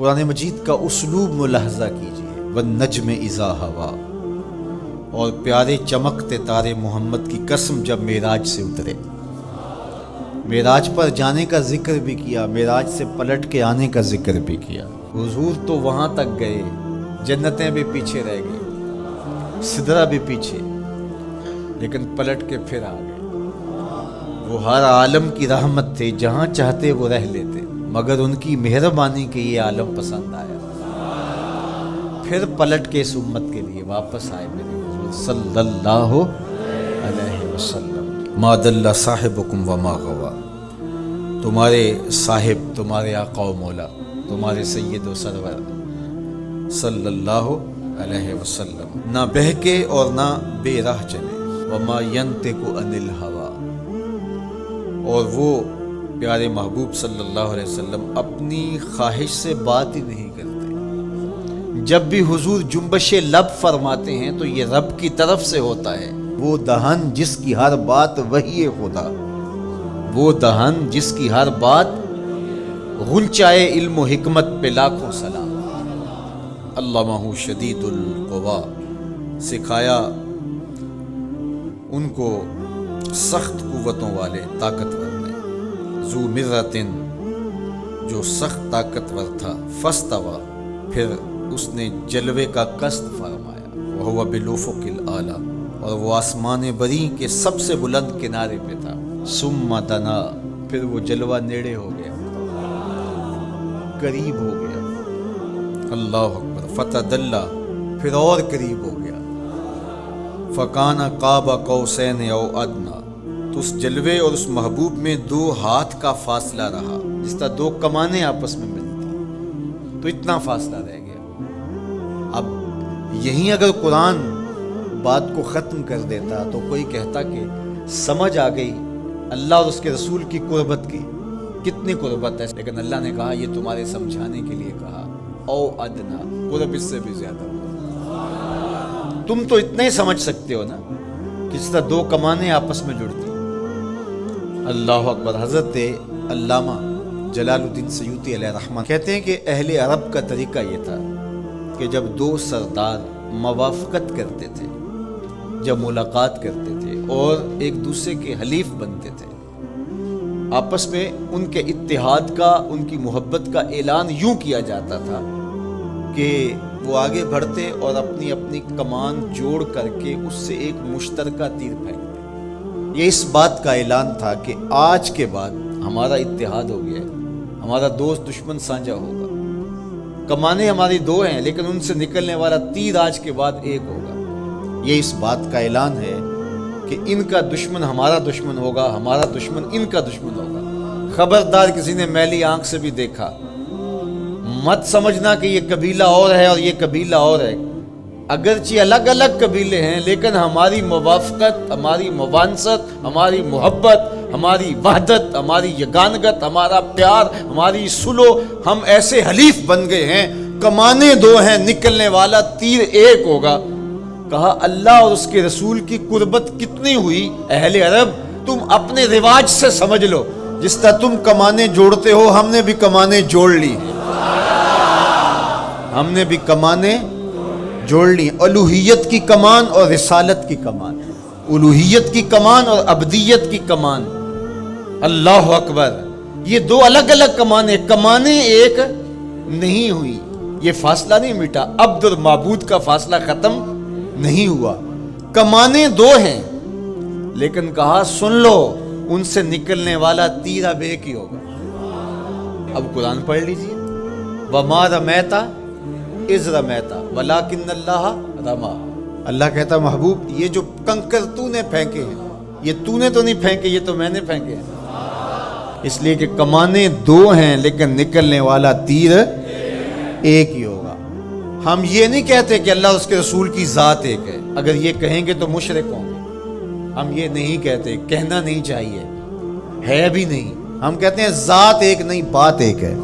قرآن مجید کا اسلوب ملاحظہ کیجیے، والنجم اذا ہوا، اور پیارے چمکتے تارے محمد کی قسم جب معراج سے اترے، معراج پر جانے کا ذکر بھی کیا، معراج سے پلٹ کے آنے کا ذکر بھی کیا۔ حضور تو وہاں تک گئے، جنتیں بھی پیچھے رہ گئی، سدرہ بھی پیچھے، لیکن پلٹ کے پھر آ گئے۔ وہ ہر عالم کی رحمت تھے، جہاں چاہتے وہ رہ لیتے، مگر ان کی مہربانی کے یہ عالم پسند آیا، پھر پلٹ کے اس امت کے لیے واپس آئے میرے حضور صلی اللہ علیہ وسلم۔ ما ضل صاحبکم وما غوا، تمہارے صاحب، تمہارے آقا و مولا، تمہارے سید و سرور صلی اللہ علیہ وسلم نہ بہکے اور نہ بے راہ چلے، وما ینطق عن الہوا، اور وہ پیارے محبوب صلی اللہ علیہ وسلم اپنی خواہش سے بات ہی نہیں کرتے۔ جب بھی حضور جنبش لب فرماتے ہیں تو یہ رب کی طرف سے ہوتا ہے۔ وہ دہن جس کی ہر بات وحی خدا، وہ دہن جس کی ہر بات غنچائے علم و حکمت پہ لاکھوں سلام۔ علمہ شدید القوا، سکھایا ان کو سخت قوتوں والے طاقتور نے، ذو مرتن، جو سخت طاقتور تھا، فاستوی، پھر اس نے جلوے کا قصد فرمایا، وہو بالافق الاعلی، اور وہ آسمان بری کے سب سے بلند کنارے پہ تھا، ثم دنا، پھر وہ جلوہ نیڑے ہو گیا، قریب ہو گیا، اللہ اکبر، فتدلی، پھر اور قریب ہو گیا، فکان قاب قوسین او ادنی، تو اس جلوے اور اس محبوب میں 2 ہاتھ کا فاصلہ رہا، جس طرح 2 کمانیں آپس میں ملتی، تو اتنا فاصلہ رہ گیا۔ اب یہیں اگر قرآن بات کو ختم کر دیتا تو کوئی کہتا کہ سمجھ آ گئی اللہ اور اس کے رسول کی قربت کی، کتنی قربت ہے، لیکن اللہ نے کہا یہ تمہارے سمجھانے کے لیے کہا، او ادنا، قرب اس سے بھی زیادہ ہو، تم تو اتنا ہی سمجھ سکتے ہو نا، کس طرح 2 کمانیں آپس میں جڑتی۔ اللہ اکبر۔ حضرت علامہ جلال الدین سیوطی علیہ رحمہ کہتے ہیں کہ اہل عرب کا طریقہ یہ تھا کہ جب 2 سردار موافقت کرتے تھے، جب ملاقات کرتے تھے اور ایک دوسرے کے حلیف بنتے تھے، آپس میں ان کے اتحاد کا، ان کی محبت کا اعلان یوں کیا جاتا تھا کہ وہ آگے بڑھتے اور اپنی اپنی کمان جوڑ کر کے اس سے ایک مشترکہ تیر پھینکتے۔ یہ اس بات کا اعلان تھا کہ آج کے بعد ہمارا اتحاد ہو گیا ہے، ہمارا دوست دشمن سانجا ہوگا، کمانیں ہماری 2 ہیں لیکن ان سے نکلنے والا تیر آج کے بعد ایک ہوگا۔ یہ اس بات کا اعلان ہے کہ ان کا دشمن ہمارا دشمن ہوگا، ہمارا دشمن ان کا دشمن ہوگا۔ خبردار کسی نے میلی آنکھ سے بھی دیکھا، مت سمجھنا کہ یہ قبیلہ اور ہے اور یہ قبیلہ اور ہے، اگرچہ الگ الگ قبیلے ہیں لیکن ہماری موافقت، ہماری موانست، ہماری محبت، ہماری وحدت، ہماری یگانگت، ہمارا پیار، ہماری صلح، ہم ایسے حلیف بن گئے ہیں، کمانیں 2 ہیں، نکلنے والا تیر ایک ہوگا۔ کہا اللہ اور اس کے رسول کی قربت کتنی ہوئی، اہل عرب تم اپنے رواج سے سمجھ لو، جس طرح تم کمانیں جوڑتے ہو ہم نے بھی کمانیں جوڑ لی، ہم نے بھی کمانیں جوڑ لی، الوہیت کی کمان اور رسالت کی کمان، الوہیت کی کمان اور عبدیت کی کمان۔ اللہ اکبر۔ یہ 2 الگ الگ کمانیں ایک نہیں ہوئی، یہ فاصلہ نہیں مٹا، عبد اور معبود کا فاصلہ ختم نہیں ہوا، کمانیں 2 ہیں، لیکن کہا سن لو ان سے نکلنے والا تیر اب ایک ہی ہوگا۔ اب قرآن پڑھ لیجیے، وما رمیت اذ رمیت ولکن اللہ رمی۔ اللہ کہتا محبوب یہ جو کنکر تو نے پھینکے ہیں، یہ تو نے تو نہیں پھینکے، یہ تو میں نے پھینکے ہیں، اس لیے کہ کمانیں 2 ہیں لیکن نکلنے والا تیر ایک ہی ہوگا۔ ہم یہ نہیں کہتے کہ اللہ اس کے رسول کی ذات ایک ہے، اگر یہ کہیں گے تو مشرک ہوں گے، ہم یہ نہیں کہتے، کہنا نہیں چاہیے، ہے بھی نہیں، ہم کہتے ہیں ذات ایک نہیں، بات ایک ہے۔